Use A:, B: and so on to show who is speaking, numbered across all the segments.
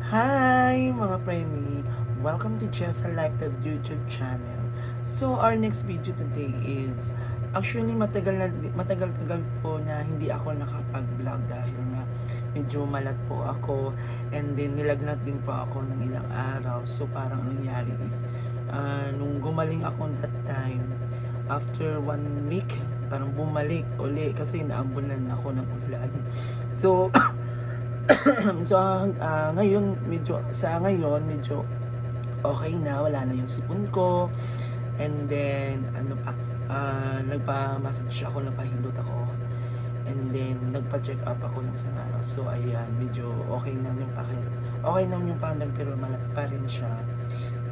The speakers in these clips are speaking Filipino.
A: Hi mga preni! Welcome to Jessa Lifetime YouTube channel. So our next video today is actually matagal-tagal po na hindi ako nakapag-vlog dahil nga medyo malat po ako and then nilagnat din po ako ng ilang araw. So parang nangyari is nung gumaling ako that time after 1 week parang bumalik uli kasi naambunan ako ng ulan. So so ngayon medyo okay na, wala na yung sipon ko and then nagpa-massage ako, nagpahilot ako and then nagpa-check up ako ng isang araw. So ayan, medyo okay na yung pandang pero malat pa rin siya.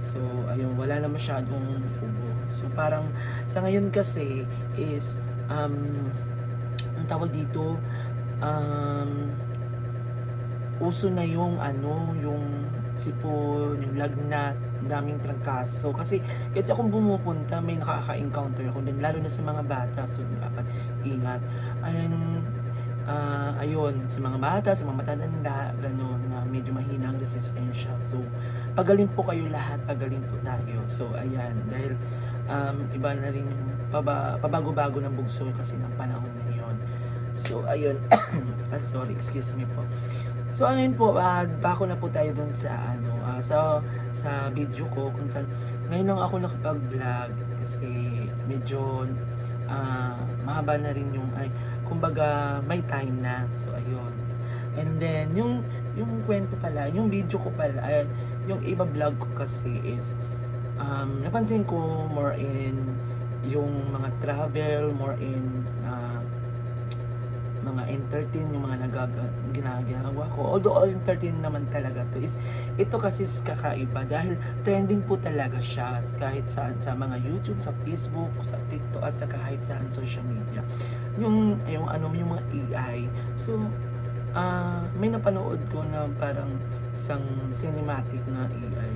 A: So ayun, wala na masyadong ubo. So parang sa ngayon kasi is ang tawag dito uso na yung yung sipon, yung lagnat, daming trangkaso. Kasi kahit akong pumupunta, may nakaka-encounter ako din, lalo na sa mga bata. So dapat ingat. Ayun, sa mga bata, sa mga matatanda, gano'n na medyo mahina ang resistensya. So pagaling po kayo lahat, pagaling po tayo. So ayan, dahil iba na rin yung pabago-bago ng bugso kasi ng panahon ngayon. So ayun, sorry, excuse me po. So ayun po, bako na po tayo dun sa sa video ko kung saan ngayon lang ako nakapag-vlog kasi medyo mahaba na rin kumbaga may time na. So ayun. And then yung kwento pala, yung video ko pala, yung iba vlog ko kasi is napansin ko more in yung mga travel, more in mga entertain, yung mga ginagawa ko. Although all entertain naman talaga to is, ito kasi kakaiba dahil trending po talaga siya kahit saan, sa mga YouTube, sa Facebook, sa TikTok at sa kahit saan social media. Yung mga AI. So may napanood ko na parang isang cinematic na AI.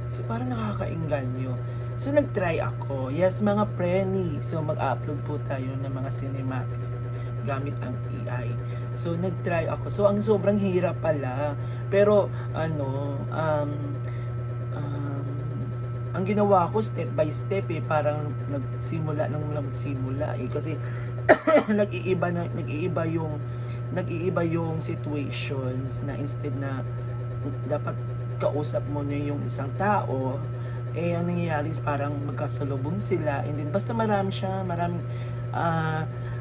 A: So parang nakakainganyo. So nag-try ako. Yes, mga preni. So mag-upload po tayo ng mga cinematics gamit ang AI. So nag-try ako. So ang sobrang hirap pala. Pero ang ginawa ko step by step parang nagsimula kasi nag-iiba yung situations na instead na dapat kausap mo na yung isang tao, ang nangyayari is parang magkasalubong sila and then basta maraming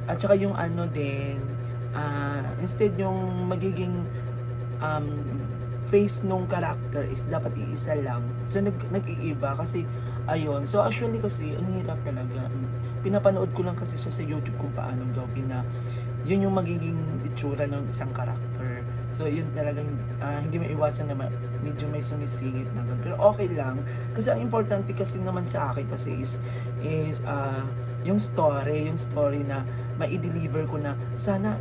A: at saka yung instead yung magiging face nung character is dapat iisa lang. So nag-iiba kasi ayun. So actually kasi ang hirap talaga. Pinapanood ko lang kasi sa YouTube kung paano gawin na yun yung magiging itsura ng isang character. So yun talagang hindi maiwasan na medyo may sumisingit na ganun. Pero okay lang kasi ang importante kasi naman sa akin kasi is yung story na mai-deliver ko na sana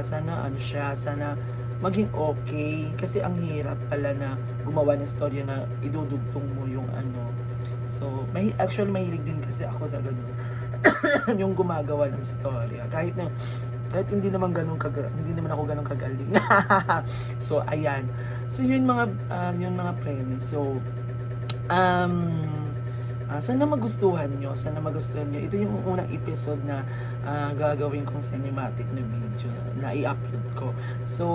A: sana maging okay kasi ang hirap pala na gumawa ng story na idudugtong mo yung so actually mahilig din kasi ako sa ganun yung gumagawa ng story kahit hindi naman ako ganun kagaling. So ayan, so yun mga premise. So sana magustuhan nyo. Ito yung unang episode na gagawin kong cinematic na video na i-upload ko. So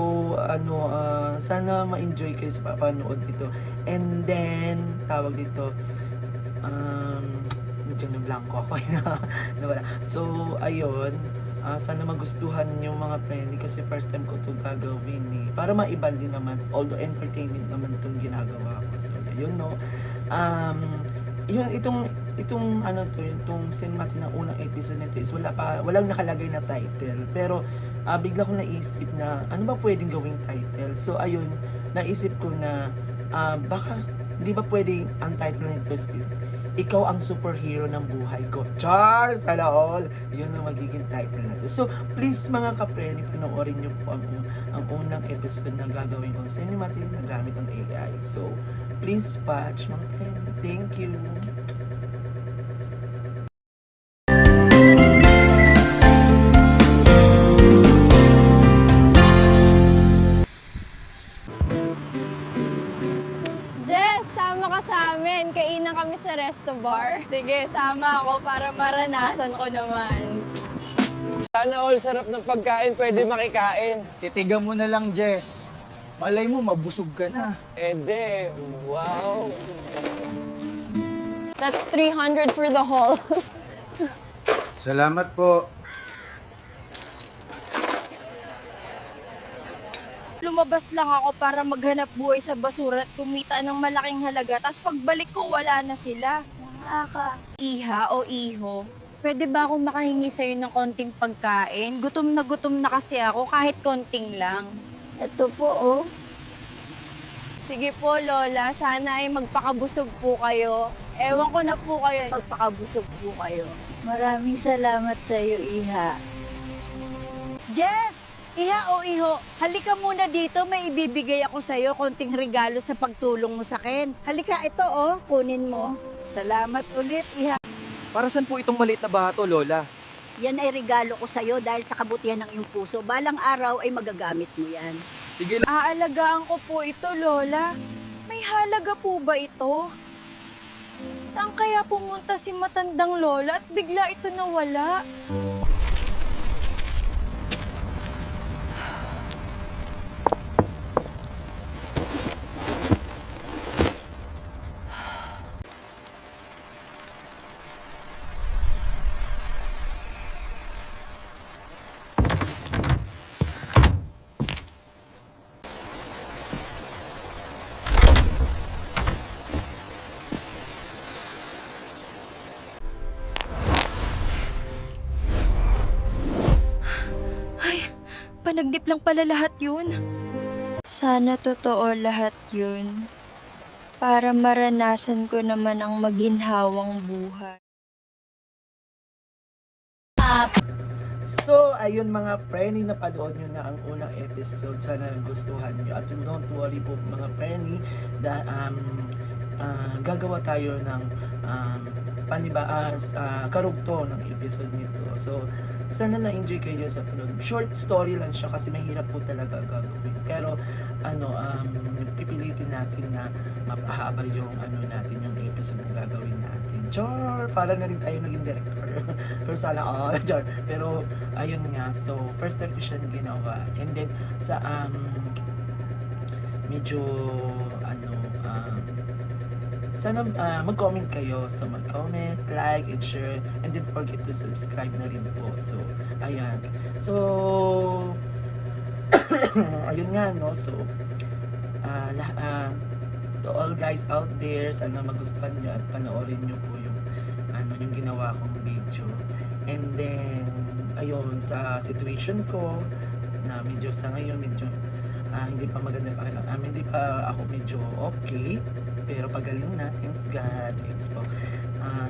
A: sana ma-enjoy kayo sa papanood dito. And then tawag dito medyo na blanco ako nawala. So ayun, sana magustuhan yung mga friendly kasi first time ko to gagawin para maiba din naman, although entertainment naman itong ginagawa ko. So yun itong cinematic na unang episode nito is walang nakalagay na title, pero bigla ko naisip na ano ba pwedeng gawing title. So ayun, naisip ko na baka hindi ba pwedeng ang title nito is ikaw ang superhero ng buhay ko. Charles! Sana all! Yun ang magiging title natin. So, please mga kapreni, panoorin nyo po ang unang episode na gagawin kong cinematic na gamit ng AI. So, please watch mga preni. Thank you!
B: namin. Kainan kami sa resto bar. Sige, sama ako para maranasan ko naman.
C: Sana all sarap ng pagkain pwede makikain.
D: Titigan mo na lang, Jess. Malay mo, mabusog ka na.
C: Ede, wow.
B: That's 300 for the hall.
E: Salamat po.
F: Lumabas lang ako para maghanap buhay sa basura at kumita ng malaking halaga. Tapos pagbalik ko, wala na sila. Iha o iho, pwede ba akong makahingi sa'yo ng konting pagkain? Gutom na kasi ako kahit konting lang.
G: Ito po, oh.
B: Sige po, Lola. Sana ay magpakabusog po kayo. Ewan ko na po kayo. Magpakabusog po kayo.
G: Maraming salamat sa iyo, Iha.
F: Jess! Iha o iho, halika muna dito. May ibibigay ako sa'yo konting regalo sa pagtulong mo sa akin. Halika, ito oh, kunin mo. Salamat ulit, Iha.
D: Para saan po itong maliit na bato, Lola?
G: Yan ay regalo ko sa iyo dahil sa kabutihan ng iyong puso. Balang araw ay magagamit mo yan.
D: Sige,
F: Aalagaan ko po ito, Lola. May halaga po ba ito? Saan kaya pumunta si matandang Lola at bigla ito nawala? Panagnip lang pala lahat yun.
B: Sana totoo lahat yun. Para maranasan ko naman ang maginhawang buhay.
A: So, ayun mga preni, napanood nyo na ang unang episode. Sana gustuhan nyo. At don't worry po mga preni, gagawa tayo ng karugtong ng episode nito. So, sana na-enjoy kayo sa panood. Short story lang siya kasi mahirap po talaga gagawin. Pero, pipilitin natin na mapahaba yung yung episode na gagawin natin. Char! Para na rin tayo naging director. Pero sana all. Char! Pero, ayun nga. So, first time ko siya ginawa. And then, sa, medyo, sana mag-comment kayo. So, mag-comment, like, and share. And don't forget to subscribe na rin po. So, ayan. So, ayun nga, no? So, to all guys out there, sana magustuhan nyo at panoorin nyo po yung, yung ginawa kong video. And then, ayun, sa situation ko, na medyo sa ngayon, medyo, hindi pa maganda pa, hindi pa ako medyo okay. Pero pagaling na, thanks God, thanks po.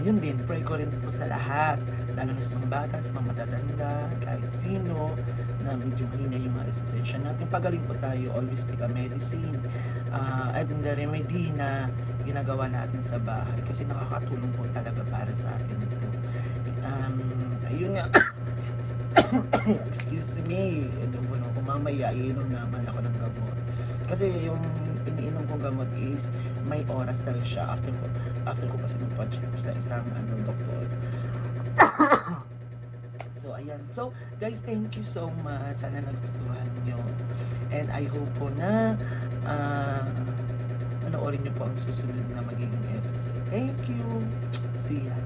A: Yun din, pray ko rin po sa lahat, lalo na sa mga bata, sa mga matatanda, kahit sino, na medyo mahina yung mga resistensya natin. Pagaling po tayo, always take a medicine, at the remedy na ginagawa natin sa bahay, kasi nakakatulong po talaga para sa atin ito. Ayun nga, excuse me, kung mamaya, iinom naman ako ng gamot. Kasi yung iniinom kong gamot is may oras talaga siya after ko kasi magpa-check sa isang doktor. So ayan. So guys, thank you so much. Sana nagustuhan nyo. And I hope po na panoorin nyo po ang susunod na magiging episode. Thank you. See ya.